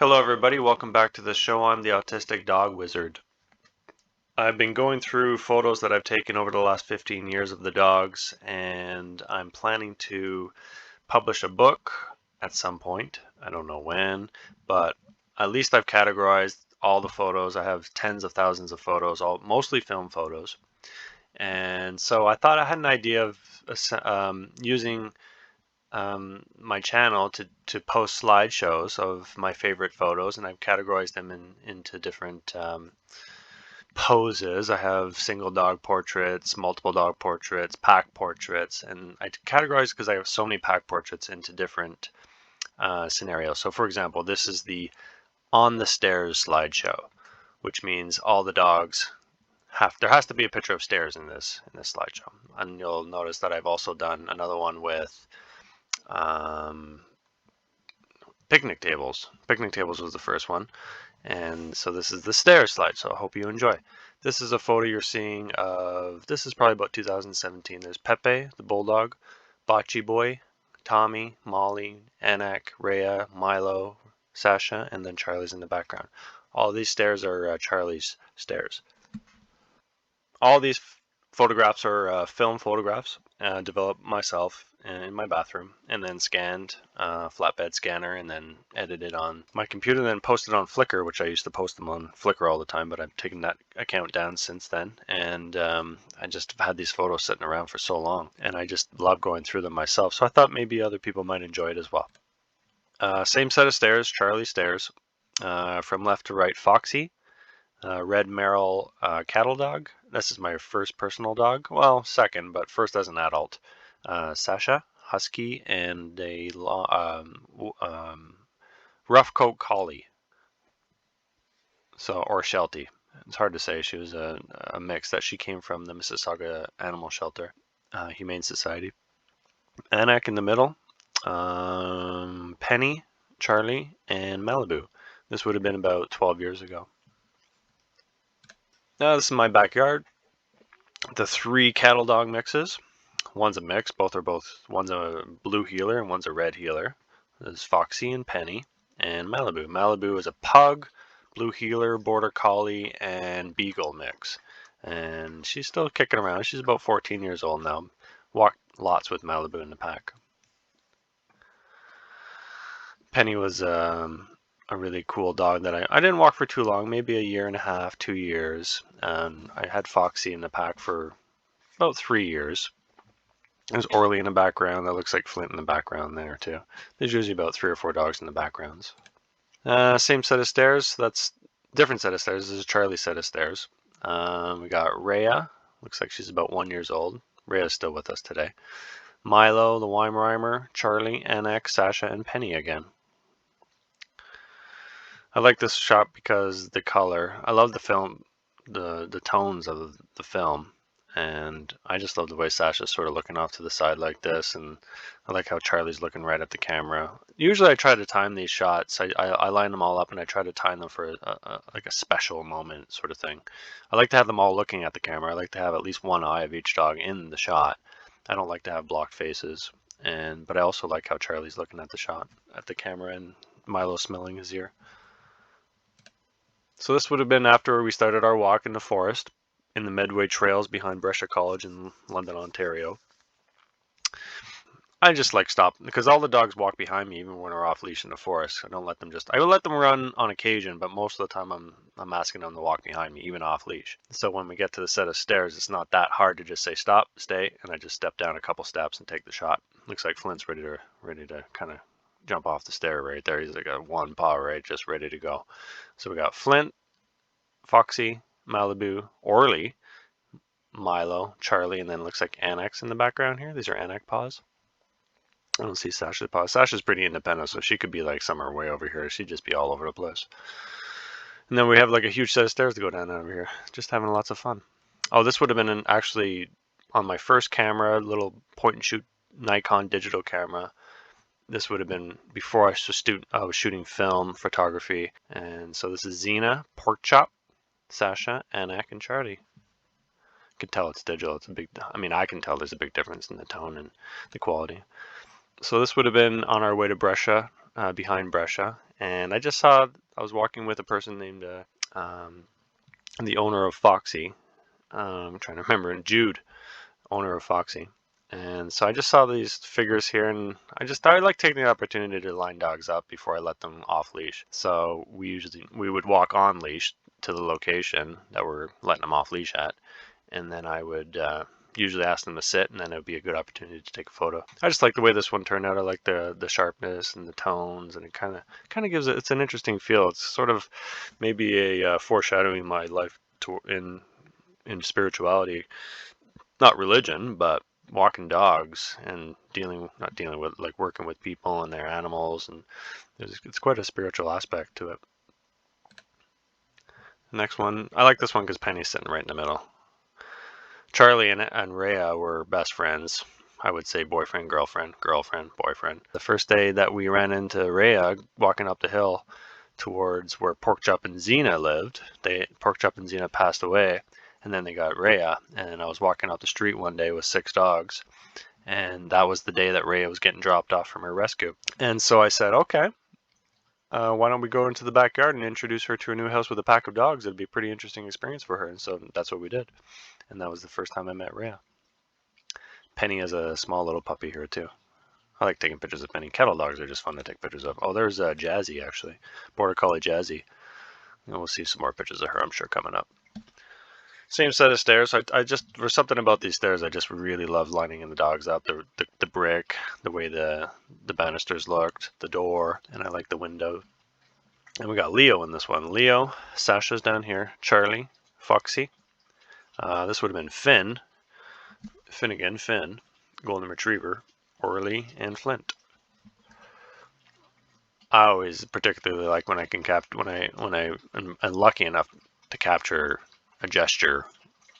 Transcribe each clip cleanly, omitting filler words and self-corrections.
Hello everybody, welcome back to the show. I'm the Autistic Dog Wizard. I've been going through photos that I've taken over the last 15 years of the dogs, and I'm planning to publish a book at some point. I don't know when, but at least I've categorized all the photos. I have tens of thousands of photos, mostly film photos. And so I thought I had an idea of using my channel to post slideshows of my favorite photos, and I've categorized them into different poses. I have single dog portraits, multiple dog portraits, pack portraits, and I categorize because I have so many pack portraits into different scenarios. So for example, this is the on the stairs slideshow, which means all the dogs there has to be a picture of stairs in this slideshow. And you'll notice that I've also done another one with picnic tables. Picnic tables was the first one. And so this is the stairs slide, so I hope you enjoy. This is a photo you're seeing of, this is probably about 2017. There's Pepe, the bulldog, Bocce Boy, Tommy, Molly, Anak, Rhea, Milo, Sasha, and then Charlie's in the background. All these stairs are Charlie's stairs. All these photographs are film photographs developed myself in my bathroom, and then scanned flatbed scanner, and then edited on my computer, and then posted on Flickr, which I used to post them on Flickr all the time, but I've taken that account down since then. And I just had these photos sitting around for so long, and I just love going through them myself, so I thought maybe other people might enjoy it as well. Same set of stairs, Charlie stairs. From left to right, Foxy, Red Merrill cattle dog. This is my first personal dog. Well, second, but first as an adult. Sasha, husky, and a rough coat collie. Or Sheltie. It's hard to say. She was a mix that she came from the Mississauga Animal Shelter, Humane Society. Anak in the middle. Penny, Charlie, and Malibu. This would have been about 12 years ago. Now this is my backyard. The three cattle dog mixes. One's a mix. One's a blue heeler and one's a red heeler. There's Foxy and Penny and Malibu. Malibu is a pug, blue heeler, border collie, and beagle mix. And she's still kicking around. She's about 14 years old now. Walked lots with Malibu in the pack. Penny was a really cool dog that I didn't walk for too long, maybe a year and a half, 2 years. I had Foxy in the pack for about 3 years. There's Orly in the background. That looks like Flint in the background there too. There's usually about 3 or 4 dogs in the backgrounds. Same set of stairs. That's different set of stairs. This is Charlie's set of stairs. We got Rhea. Looks like she's about 1 year old. Rhea's still with us today. Milo, the Weimaraner, Charlie, Anak, Sasha, and Penny again. I like this shot because the color. I love the film, the tones of the film, and I just love the way Sasha's sort of looking off to the side like this, and I like how Charlie's looking right at the camera. Usually I try to time these shots. I line them all up and I try to time them for like a special moment sort of thing. I like to have them all looking at the camera. I like to have at least one eye of each dog in the shot. I don't like to have blocked faces, but I also like how Charlie's looking at the shot, at the camera, and Milo smelling his ear. So this would have been after we started our walk in the forest in the Medway Trails behind Brescia College in London, Ontario. I just like stop because all the dogs walk behind me even when we're off leash in the forest. I don't let them I will let them run on occasion, but most of the time I'm asking them to walk behind me, even off leash. So when we get to the set of stairs, it's not that hard to just say stop, stay, and I just step down a couple steps and take the shot. Looks like Flint's ready to kind of jump off the stair right there. He's like a one paw right, just ready to go. So we got Flint, Foxy, Malibu, Orly, Milo, Charlie, and then looks like Anak's in the background here. These are Anak paws. I don't see Sasha's paws. Sasha's pretty independent, so she could be like somewhere way over here. She'd just be all over the place. And then we have like a huge set of stairs to go down over here. Just having lots of fun. Oh, this would have been actually on my first camera, little point and shoot Nikon digital camera. This would have been before I was shooting film photography. And so this is Xena, Pork Chop, Sasha, Anak, and Charlie. You can tell it's digital. I can tell there's a big difference in the tone and the quality. So this would have been on our way to Brescia, behind Brescia, And I was walking with a person named the owner of Foxy. I'm trying to remember, Jude, owner of Foxy. And so I just saw these figures here, and I like taking the opportunity to line dogs up before I let them off leash. So we would walk on leash to the location that we're letting them off leash at, and then I would usually ask them to sit, and then it would be a good opportunity to take a photo. I just like the way this one turned out. I like the sharpness and the tones, and it kind of gives it's an interesting feel. It's sort of maybe a foreshadowing my life in spirituality, not religion, but walking dogs and not dealing with, like, working with people and their animals, and it's quite a spiritual aspect to it. The next one, I like this one because Penny's sitting right in the middle. Charlie and Rhea were best friends. I would say boyfriend, girlfriend, girlfriend, boyfriend. The first day that we ran into Rhea walking up the hill towards where Porkchop and Xena lived, Porkchop and Xena passed away, and then they got Rhea, and I was walking up the street one day with 6 dogs, and that was the day that Rhea was getting dropped off from her rescue. And so I said, okay, why don't we go into the backyard and introduce her to a new house with a pack of dogs? It'd be a pretty interesting experience for her. And so that's what we did. And that was the first time I met Rhea. Penny is a small little puppy here too. I like taking pictures of Penny. Kettle dogs are just fun to take pictures of. Oh, there's Jazzy, actually. Border Collie Jazzy. And we'll see some more pictures of her, I'm sure, coming up. Same set of stairs. I just, for something about these stairs, I just really love lining in the dogs up. The brick, the way the banisters looked, the door, and I like the window. And we got Leo in this one. Leo, Sasha's down here, Charlie, Foxy. This would have been Finn, Finn, Golden Retriever, Orly, and Flint. I always particularly like when I can when I am lucky enough to capture a gesture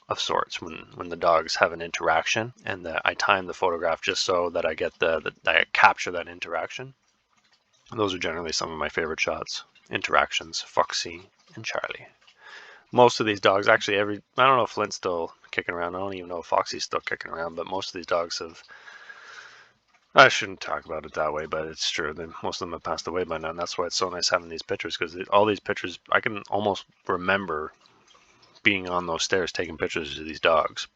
of sorts when the dogs have an interaction, and that I time the photograph just so that I get I capture that interaction. Those are generally some of my favorite shots. Interactions, Foxy and Charlie. Most of these dogs, actually, I don't know if Flint's still kicking around. I don't even know if Foxy's still kicking around, but most of these dogs have, I shouldn't talk about it that way, but it's true. Most of them have passed away by now, and that's why it's so nice having these pictures, because all these pictures, I can almost remember being on those stairs taking pictures of these dogs.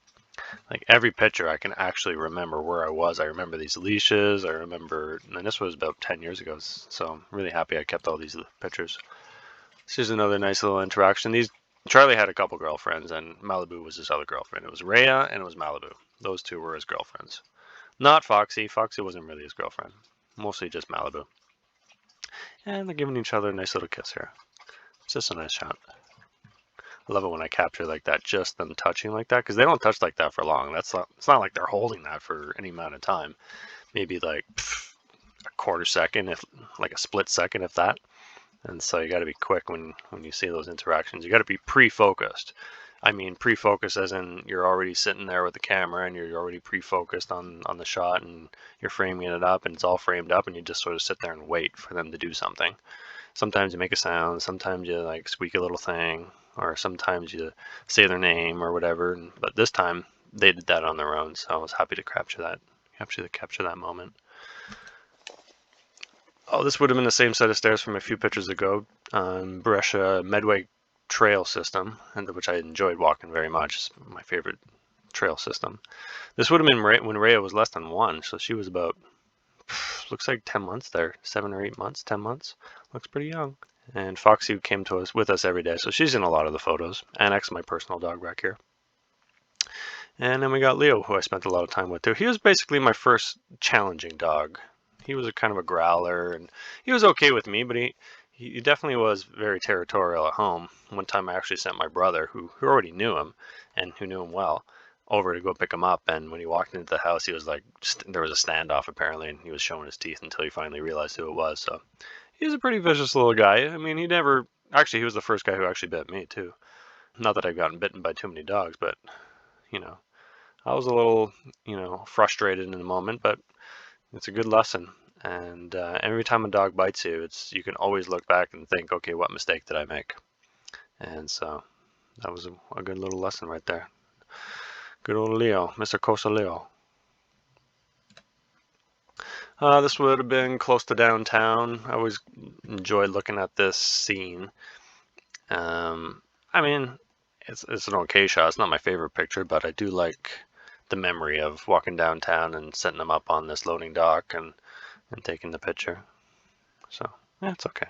Like, every picture I can actually remember where I was. I remember these leashes. I remember, and this was about 10 years ago, so I'm really happy I kept all these pictures. This is another nice little interaction. Charlie had a couple girlfriends, and Malibu was his other girlfriend. It was Rhea and it was Malibu. Those two were his girlfriends. Not Foxy. Foxy wasn't really his girlfriend. Mostly just Malibu. And they're giving each other a nice little kiss here. It's just a nice shot. I love it when I capture like that, just them touching like that, because they don't touch like that for long. It's not like they're holding that for any amount of time. Maybe like a quarter second, if like a split second, if that. And so you got to be quick when you see those interactions. You got to be pre-focused. I mean, pre-focused as in you're already sitting there with the camera and you're already pre-focused on the shot, and you're framing it up and it's all framed up, and you just sort of sit there and wait for them to do something. Sometimes you make a sound, sometimes you like squeak a little thing, or sometimes you say their name or whatever. But this time they did that on their own, so I was happy to capture that moment. Oh, this would have been the same set of stairs from a few pictures ago. Brescia Medway trail system, and which I enjoyed walking very much. It's my favorite trail system. This would have been when Rhea was less than 1, so she was about, looks like 10 months there, 7 or 8 months, 10 months. Looks pretty young. And Foxy came with us every day, so she's in a lot of the photos. Annex, my personal dog back here. And then we got Leo, who I spent a lot of time with too. He was basically my first challenging dog. He was a kind of a growler, and he was okay with me, but he definitely was very territorial at home. One time I actually sent my brother, who already knew him and who knew him well, over to go pick him up. And when he walked into the house, he was like, there was a standoff apparently, and he was showing his teeth until he finally realized who it was. So he was a pretty vicious little guy. I mean, he was the first guy who actually bit me too. Not that I've gotten bitten by too many dogs, but I was a little, frustrated in the moment, but it's a good lesson. And every time a dog bites you, you can always look back and think, okay, what mistake did I make? And so that was a good little lesson right there. Good old Leo, Mr. Cosa Leo. This would have been close to downtown. I always enjoyed looking at this scene. Um, I mean, it's an okay shot. It's not my favorite picture, but I do like the memory of walking downtown and setting them up on this loading dock and taking the picture. So yeah, it's okay.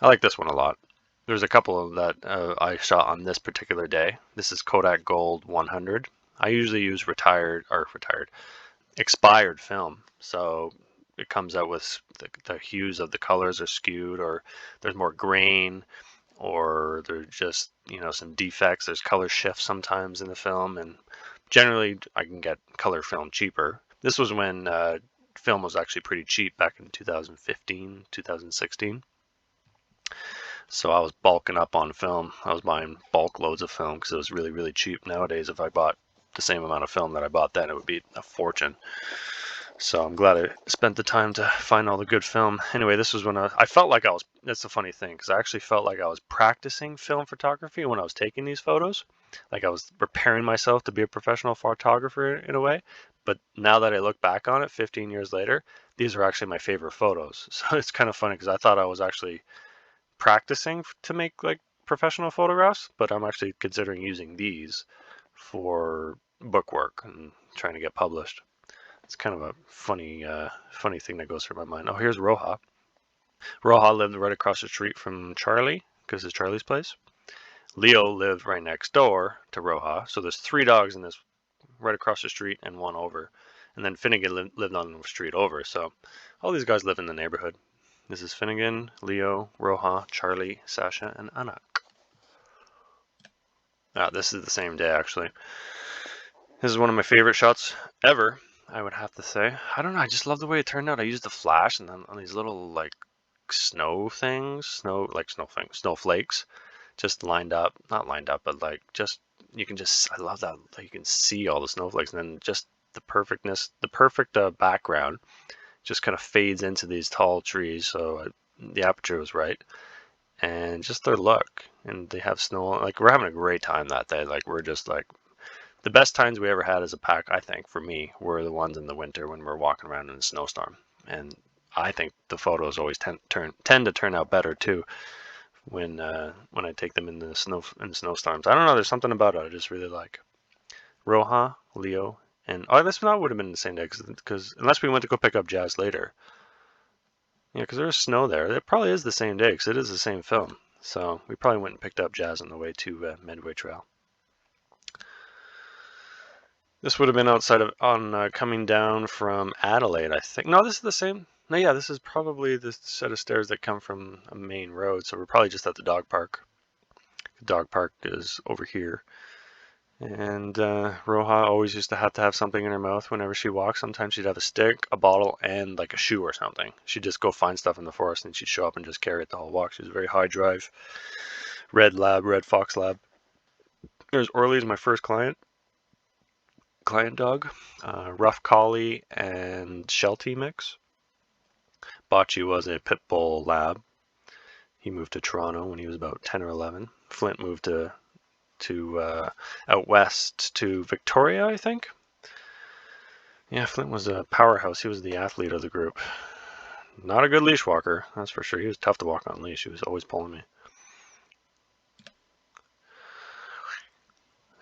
I like this one a lot. There's a couple of that I shot on this particular day. This is Kodak Gold 100. I usually use expired film, so it comes out with the hues of the colors are skewed, or there's more grain, or there's just some defects. There's color shifts sometimes in the film, and generally I can get color film cheaper. This was when film was actually pretty cheap back in 2015, 2016. So I was bulking up on film. I was buying bulk loads of film because it was really, really cheap. Nowadays, if I bought the same amount of film that I bought then, it would be a fortune. So I'm glad I spent the time to find all the good film. Anyway, this was when I felt like that's the funny thing, because I actually felt like I was practicing film photography when I was taking these photos. Like I was preparing myself to be a professional photographer in a way. But now that I look back on it 15 years later, these are actually my favorite photos. So it's kind of funny because I thought I was actually practicing to make like professional photographs, but I'm actually considering using these for book work and trying to get published. It's kind of a funny thing that goes through my mind. Oh, here's Roja. Roja lived right across the street from Charlie because it's Charlie's place. Leo lived right next door to Roja, so there's three dogs in this right across the street and one over. And then Finnegan lived on the street over. So all these guys live in the neighborhood. This is Finnegan, Leo, Roja, Charlie, Sasha, and Anak. This is the same day, actually. This is one of my favorite shots ever, I would have to say. I don't know, I just love the way it turned out. I used the flash and then on these little, like, snowflakes, just lined up. Not lined up, but, like, I love that. Like, you can see all the snowflakes and then just the perfect background just kind of fades into these tall trees, so the aperture was right. And just their look, and they have snow. Like we're having a great time that day. Like we're just like the best times we ever had as a pack. I think for me were the ones in the winter when we're walking around in a snowstorm. And I think the photos always tend to turn out better too when I take them in the snowstorms. I don't know. There's something about it I just really like. Roja, Leo, and this not would have been the same day because unless we went to go pick up Jazz later. Yeah, because there's snow there. It probably is the same day because it is the same film. So we probably went and picked up Jazz on the way to Medway Trail. This would have been coming down from Adelaide, I think. No, this is the same. No, yeah, this is probably the set of stairs that come from a main road. So we're probably just at the dog park. The dog park is over here. And Roja always used to have something in her mouth whenever she walked. Sometimes she'd have a stick, a bottle, and like a shoe or something. She'd just go find stuff in the forest and she'd show up and just carry it the whole walk. She was a very high drive, red fox lab. There's Orly's my first client dog, rough collie and Sheltie mix. Bocce was a pit bull lab. He moved to Toronto when he was about 10 or 11. Flint moved to out west to Victoria, I think. Yeah, Flint was a powerhouse. He was the athlete of the group. Not a good leash walker, that's for sure. He was tough to walk on leash. He was always pulling me.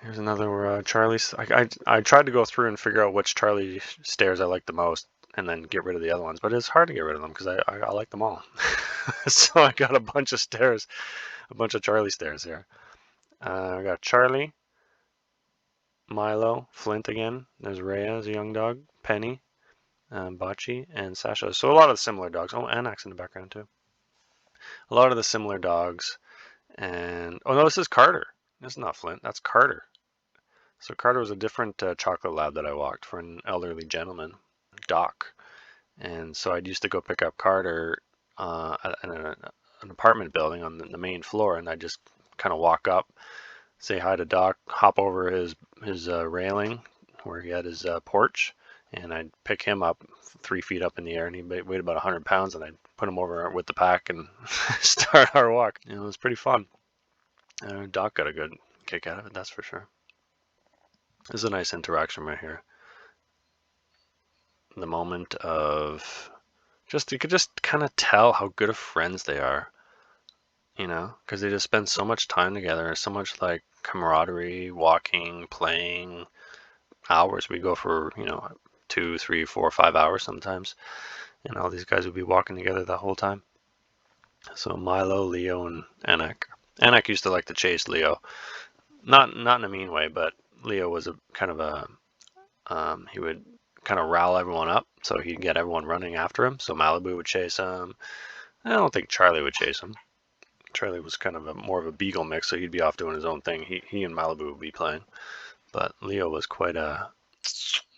Here's another where Charlie's. I tried to go through and figure out which Charlie stairs I like the most, and then get rid of the other ones. But it's hard to get rid of them because I like them all. So I got a bunch of stairs, a bunch of Charlie stairs here. I got Charlie, Milo, Flint again. There's Rhea as a young dog, Penny, Bocce, and Sasha. So a lot of similar dogs. Oh, Anak's in the background too. A lot of the similar dogs. And oh no, this is Carter. This is not Flint. That's Carter. So Carter was a different chocolate lab that I walked for an elderly gentleman, Doc. And so I used to go pick up Carter in an apartment building on the main floor, and I just kind of walk up, say hi to Doc, hop over his railing where he had his porch, and I'd pick him up 3 feet up in the air, and he weighed about 100 pounds, and I'd put him over with the pack and start our walk. It was pretty fun. Doc got a good kick out of it, that's for sure. This is a nice interaction right here. the moment of you could just kind of tell how good of friends they are, you know, because they just spend so much time together, so much like camaraderie, walking, playing, hours. We go for, you know, 2, 3, 4, 5 hours sometimes, and all these guys would be walking together the whole time. So Milo, Leo, and Anak. Anak used to like to chase Leo, not in a mean way, but Leo was a kind of a he would kind of rile everyone up, so he'd get everyone running after him. So Malibu would chase him. I don't think Charlie would chase him. Charlie was kind of more of a beagle mix, so he'd be off doing his own thing. He and Malibu would be playing. But Leo was quite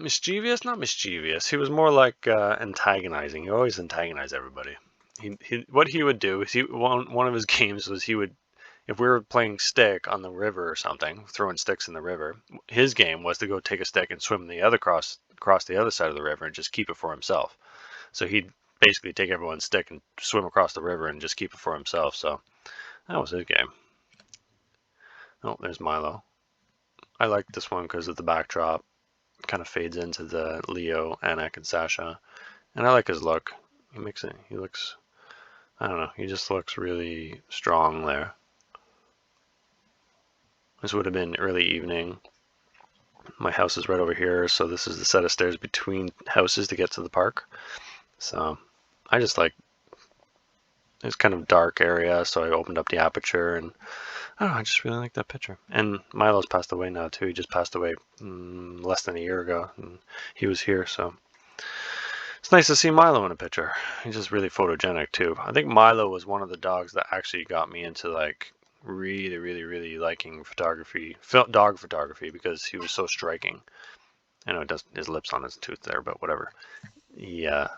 mischievous, not mischievous. He was more like antagonizing. He always antagonized everybody. What he would do is one of his games was he would, if we were playing stick on the river or something, throwing sticks in the river, his game was to go take a stick and swim the other across the other side of the river and just keep it for himself. So he'd basically take everyone's stick and swim across the river and just keep it for himself. So that was his game. Oh, there's Milo. I like this one because of the backdrop. It kind of fades into the Leo, Anak, and Sasha. And I like his look. He looks, I don't know, he just looks really strong there. This would have been early evening. My house is right over here, so this is the set of stairs between houses to get to the park. So I just like, it's kind of dark area, so I opened up the aperture, and I don't know, I just really like that picture. And Milo's passed away now too. He just passed away less than a year ago, and he was here, so it's nice to see Milo in a picture. He's just really photogenic too. I think Milo was one of the dogs that actually got me into like really, really, really liking photography, dog photography, because he was so striking. I know it does his lips on his tooth there, but whatever. Yeah,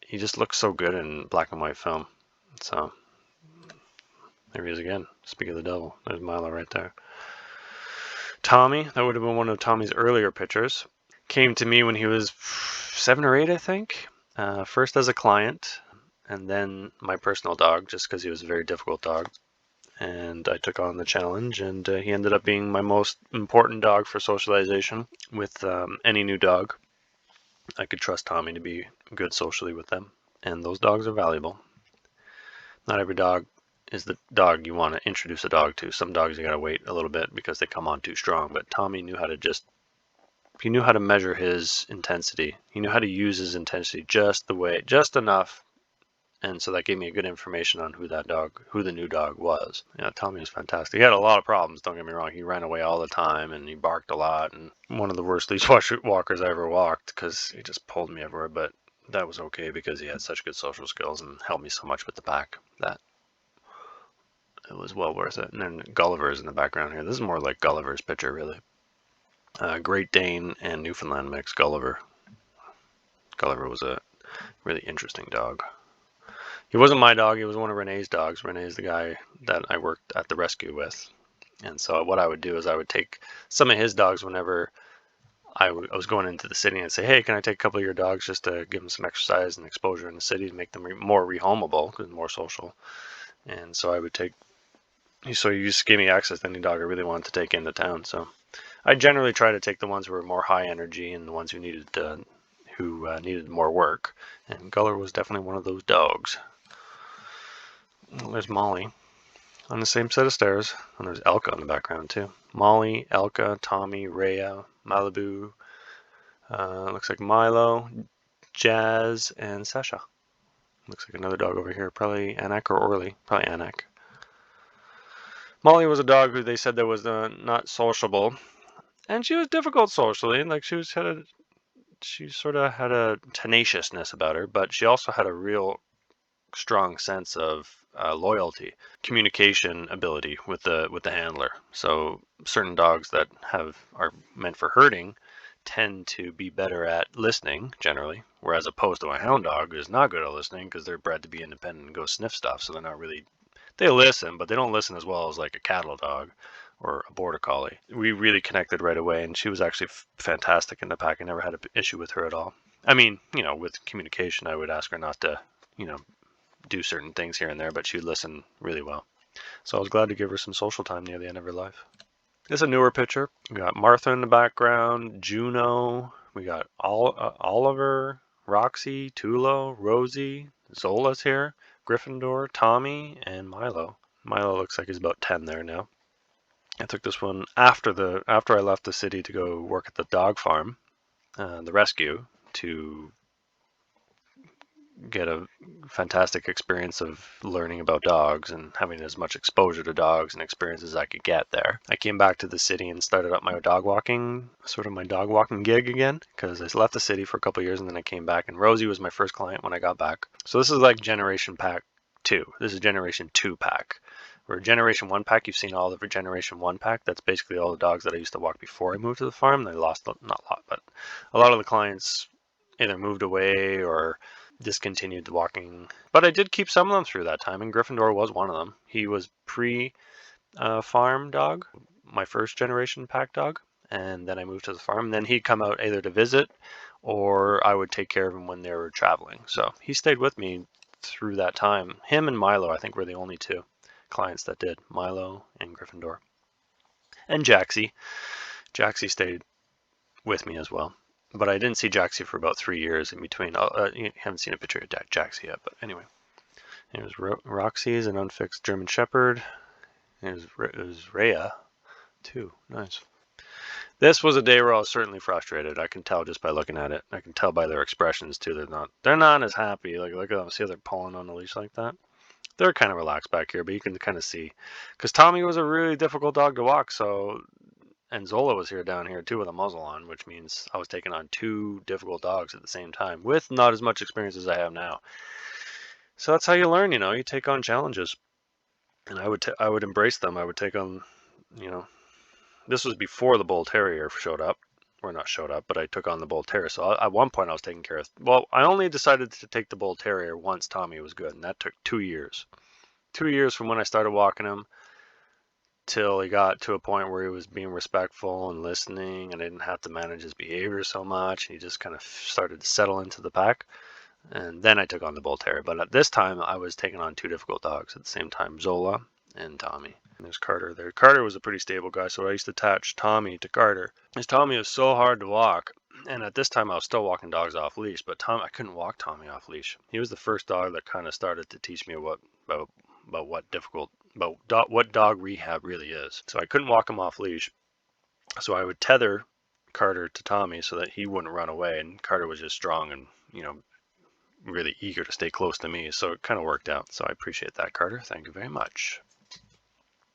he just looks so good in black and white film. So there he is again. Speak of the devil. There's Milo right there. Tommy, that would have been one of Tommy's earlier pictures. Came to me when he was 7 or 8, I think. First as a client, and then my personal dog, just because he was a very difficult dog. And I took on the challenge, and he ended up being my most important dog for socialization with any new dog. I could trust Tommy to be good socially with them, and those dogs are valuable. Not every dog is the dog you want to introduce a dog to. Some dogs you gotta wait a little bit because they come on too strong, but Tommy knew how to he knew how to measure his intensity. He knew how to use his intensity just enough. And so that gave me a good information on who the new dog was. Yeah, Tommy was fantastic. He had a lot of problems, don't get me wrong. He ran away all the time, and he barked a lot, and one of the worst leash walkers I ever walked, because he just pulled me everywhere, but that was okay because he had such good social skills and helped me so much with the pack that it was well worth it. And then Gulliver's in the background here. This is more like Gulliver's picture, really. Great Dane and Newfoundland mix, Gulliver. Gulliver was a really interesting dog. He wasn't my dog, he was one of Renee's dogs. Renee's the guy that I worked at the rescue with. And so what I would do is I would take some of his dogs whenever I was going into the city and say, hey, can I take a couple of your dogs just to give them some exercise and exposure in the city to make them more rehomable, because more social. And so I would so you just gave me access to any dog I really wanted to take into town. So I generally try to take the ones who were more high energy and the ones who needed more work. And Gulliver was definitely one of those dogs. There's Molly on the same set of stairs, and there's Elka in the background too. Molly, Elka, Tommy, Rhea, Malibu, looks like Milo, Jazz, and Sasha. Looks like another dog over here, probably Anak or Orly, probably Anak. Molly was a dog who they said that was not sociable, and she was difficult socially. Like she sort of had a tenaciousness about her, but she also had a real strong sense of loyalty, communication ability with the handler. So certain dogs that are meant for herding tend to be better at listening generally, whereas opposed to a hound dog who is not good at listening because they're bred to be independent and go sniff stuff. So they listen, but they don't listen as well as like a cattle dog or a border collie. We really connected right away, and she was actually fantastic in the pack. I never had an issue with her at all. I mean, with communication, I would ask her not to, do certain things here and there, but she'd listen really well. So I was glad to give her some social time near the end of her life. This is a newer picture. We got Martha in the background, Juno, We got Oliver, Roxy, Tulo, Rosie, Zola's here, Gryffindor, Tommy, and Milo. Milo looks like he's about 10 there now. I took this one after I left the city to go work at the dog farm, the rescue, to get a fantastic experience of learning about dogs and having as much exposure to dogs and experience as I could get there. I came back to the city and started up my dog walking gig again, because I left the city for a couple of years and then I came back, and Rosie was my first client when I got back. So this is like Generation Pack 2. This is Generation 2 pack. Where Generation 1 pack, you've seen all the Generation 1 pack. That's basically all the dogs that I used to walk before I moved to the farm. They lost, not a lot, but a lot of the clients either moved away or discontinued the walking, but I did keep some of them through that time, and Gryffindor was one of them. He was pre-farm dog, my first generation pack dog, and then I moved to the farm. Then he'd come out either to visit, or I would take care of him when they were traveling. So he stayed with me through that time. Him and Milo, I think, were the only two clients that did. Milo and Gryffindor. And Jaxie. Jaxie stayed with me as well. But I didn't see Jaxie for about 3 years in between. You haven't seen a picture of Jaxie yet, but anyway. Here's Roxy's an unfixed German Shepherd. Here's Rhea, too. Nice. This was a day where I was certainly frustrated. I can tell just by looking at it. I can tell by their expressions too. They're not as happy. Like, look at them. See how they're pulling on the leash like that? They're kind of relaxed back here, but you can kind of see. Because Tommy was a really difficult dog to walk, so... And Zola was down here too with a muzzle on, which means I was taking on two difficult dogs at the same time with not as much experience as I have now. So that's how you learn, you take on challenges. And I would embrace them. I would take on, this was before the Bull Terrier showed up. Or not showed up, but I took on the Bull Terrier. So at one point I was taking care of, well, I only decided to take the Bull Terrier once Tommy was good, and that took 2 years. 2 years from when I started walking him till he got to a point where he was being respectful and listening, and I didn't have to manage his behavior so much. He just kind of started to settle into the pack. And then I took on the Bull Terrier. But at this time, I was taking on two difficult dogs at the same time, Zola and Tommy. And there's Carter there. Carter was a pretty stable guy, so I used to attach Tommy to Carter. Because Tommy was so hard to walk. And at this time, I was still walking dogs off leash, but I couldn't walk Tommy off leash. He was the first dog that kind of started to teach me about what dog rehab really is. So I couldn't walk him off leash. So I would tether Carter to Tommy so that he wouldn't run away. And Carter was just strong and, really eager to stay close to me. So it kind of worked out. So I appreciate that, Carter. Thank you very much.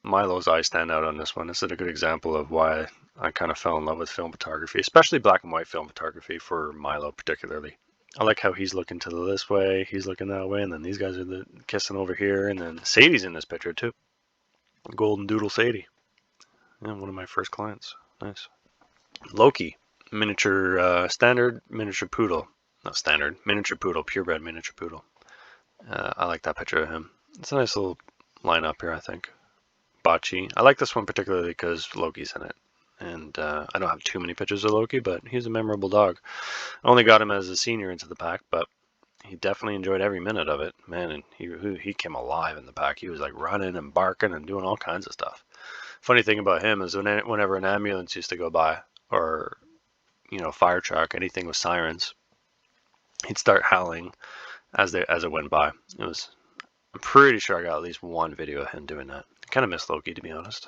Milo's eyes stand out on this one. This is a good example of why I kind of fell in love with film photography, especially black and white film photography for Milo particularly. I like how he's looking to this way, he's looking that way, and then these guys are kissing over here, and then Sadie's in this picture too. Golden Doodle Sadie. Yeah, one of my first clients. Nice. Loki, standard miniature poodle. Not standard, miniature poodle, purebred miniature poodle. I like that picture of him. It's a nice little lineup here, I think. Bocce. I like this one particularly because Loki's in it. And I don't have too many pictures of Loki, but he's a memorable dog. I only got him as a senior into the pack, but he definitely enjoyed every minute of it. Man, and he came alive in the pack. He was like running and barking and doing all kinds of stuff. Funny thing about him is whenever an ambulance used to go by, or fire truck, anything with sirens, he'd start howling as it went by. I'm pretty sure I got at least one video of him doing that. I kind of miss Loki, to be honest.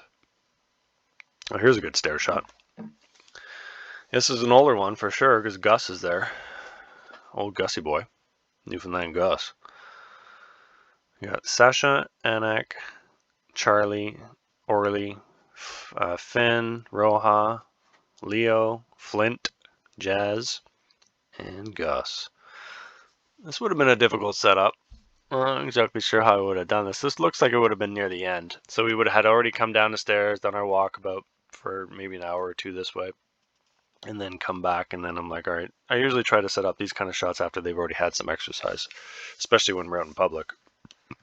Oh, here's a good stair shot. This is an older one for sure because Gus is there. Old Gussie boy. Newfoundland Gus. You got Sasha, Anak, Charlie, Orly, Finn, Roja, Leo, Flint, Jazz, and Gus. This would have been a difficult setup. I'm not exactly sure how I would have done this. This looks like it would have been near the end. So we would have had already come down the stairs, done our walkabout for maybe an hour or two this way, and then come back. And then I'm like, all right, I usually try to set up these kind of shots after they've already had some exercise, especially when we're out in public,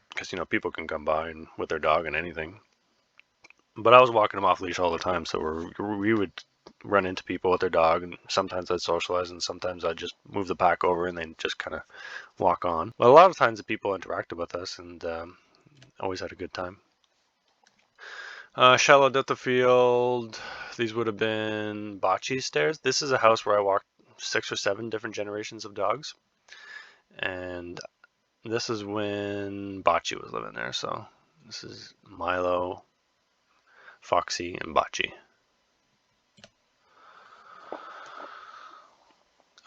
because people can come by and with their dog and anything. But I was walking them off leash all the time, so we would run into people with their dog, and sometimes I'd socialize, and sometimes I'd just move the pack over and then just kind of walk on. But a lot of times the people interacted with us and always had a good time. Shallow depth of field. These would have been Bocce's stairs. This is a house where I walked 6 or 7 different generations of dogs. And this is when Bocce was living there. So this is Milo, Foxy, and Bocce.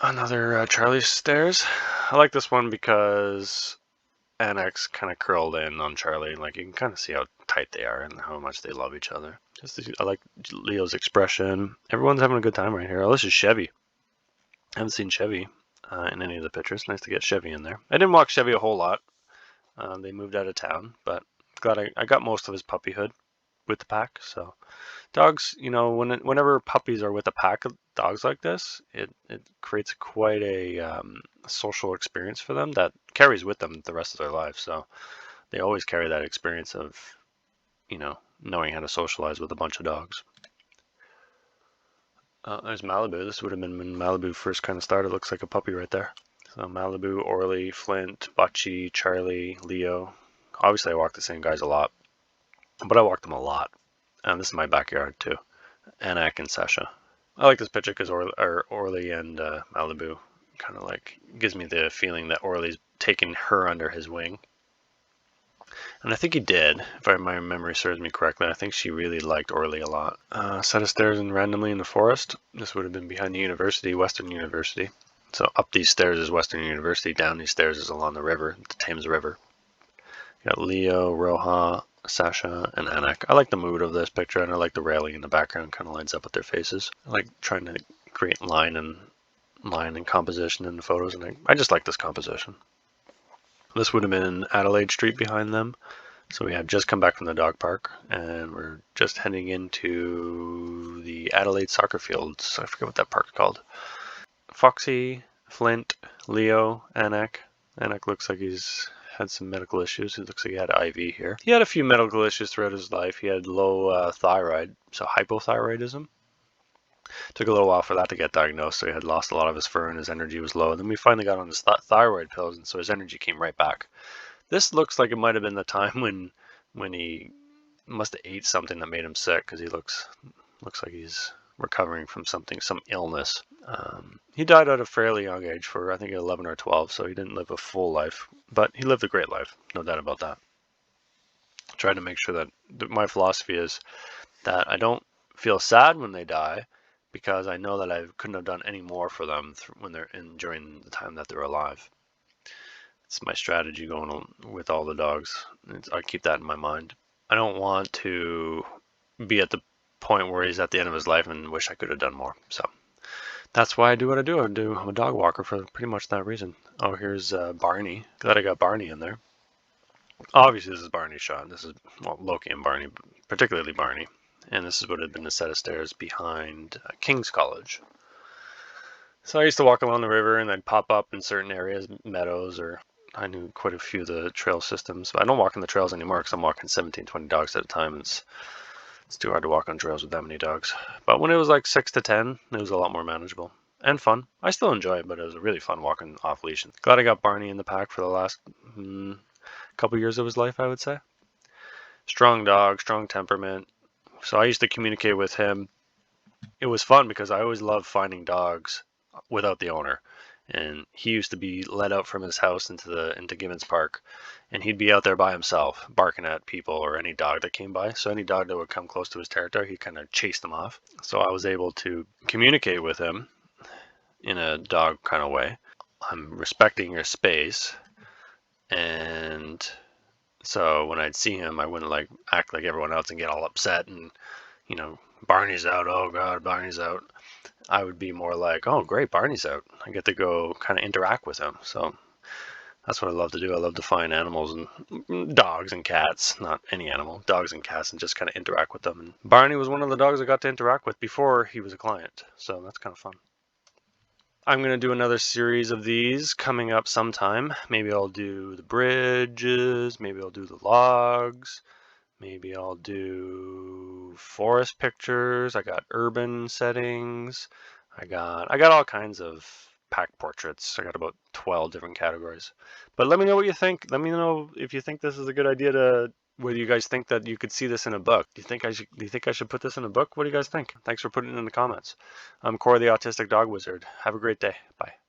Another Charlie stairs. I like this one because Annex kind of curled in on Charlie. Like, you can kind of see how tight they are and how much they love each other. I like Leo's expression. Everyone's having a good time right here. Oh, this is Chevy. I haven't seen Chevy in any of the pictures. Nice to get Chevy in there. I didn't walk Chevy a whole lot. They moved out of town, but glad I got most of his puppyhood with the pack. So dogs, you know, whenever puppies are with a pack of dogs like this, it creates quite a social experience for them that carries with them the rest of their life. So they always carry that experience of, you know, knowing how to socialize with a bunch of dogs. There's Malibu. This would have been when Malibu first kind of started. Looks like a puppy right there. So Malibu, Orly, Flint, Bocce, Charlie, Leo. Obviously I walk the same guys a lot, but I walk them a lot. And this is my backyard too. Anak and Sasha. I like this picture because Orly and Malibu kind of like gives me the feeling that Orly's taking her under his wing. And I think he did, if my memory serves me correctly. I think she really liked Orly a lot. Set of stairs and randomly in the forest. This would have been behind the university, Western University. So up these stairs is Western University, down these stairs is along the river, the Thames River. You got Leo, Roja, Sasha, and Anak. I like the mood of this picture, and I like the railing in the background, kind of lines up with their faces. I like trying to create line and composition in the photos, and I just like this composition. This would have been Adelaide Street behind them. So we had just come back from the dog park, and we're just heading into the Adelaide soccer fields. I forget what that park's called. Foxy, Flint, Leo, Anak. Anak looks like he's had some medical issues. It looks like he had IV here. He had a few medical issues throughout his life. He had low thyroid, so hypothyroidism. Took a little while for that to get diagnosed, so he had lost a lot of his fur and his energy was low. And then we finally got on his thyroid pills, and so his energy came right back. This looks like it might have been the time when he must have ate something that made him sick, because he looks like he's recovering from something, some illness. He died at a fairly young age, for I think 11 or 12, so he didn't live a full life, but he lived a great life, no doubt about that. I try to make sure that my philosophy is that I don't feel sad when they die, because I know that I couldn't have done any more for them when they're during the time that they're alive. It's my strategy going on with all the dogs. I keep that in my mind. I don't want to be at the point where he's at the end of his life and wish I could have done more. So that's why I do what I do. I'm a dog walker for pretty much that reason. Oh, here's Barney. Glad I got Barney in there. Obviously, this is Barney's shot. This is, well, Loki and Barney, particularly Barney. And this is what had been a set of stairs behind King's College. So I used to walk along the river, and I'd pop up in certain areas, meadows, or I knew quite a few of the trail systems. But I don't walk on the trails anymore because I'm walking 17, 20 dogs at a time. It's too hard to walk on trails with that many dogs. But when it was like 6 to 10, it was a lot more manageable and fun. I still enjoy it, but it was really fun walking off leash. Glad I got Barney in the pack for the last couple years of his life, I would say. Strong dog, strong temperament. So I used to communicate with him. It was fun because I always loved finding dogs without the owner. And he used to be let out from his house into Gibbons Park, and he'd be out there by himself, barking at people or any dog that came by. So any dog that would come close to his territory, he kind of chased them off. So I was able to communicate with him in a dog kind of way. I'm respecting your space, and so when I'd see him, I wouldn't like act like everyone else and get all upset and, you know, Barney's out, oh God, Barney's out. I would be more like, oh great, Barney's out. I get to go kind of interact with him. So that's what I love to do. I love to find animals and dogs and cats, not any animal, dogs and cats, and just kind of interact with them. And Barney was one of the dogs I got to interact with before he was a client. So that's kind of fun. I'm going to do another series of these coming up sometime. Maybe I'll do the bridges, maybe I'll do the logs, maybe I'll do forest pictures. I got urban settings. I got all kinds of pack portraits. I got about 12 different categories. But let me know what you think. Let me know if you think this is a good idea to What do you guys think that you could see this in a book? Do you think I should put this in a book? What do you guys think? Thanks for putting it in the comments. I'm Corey, the Autistic Dog Wizard. Have a great day. Bye.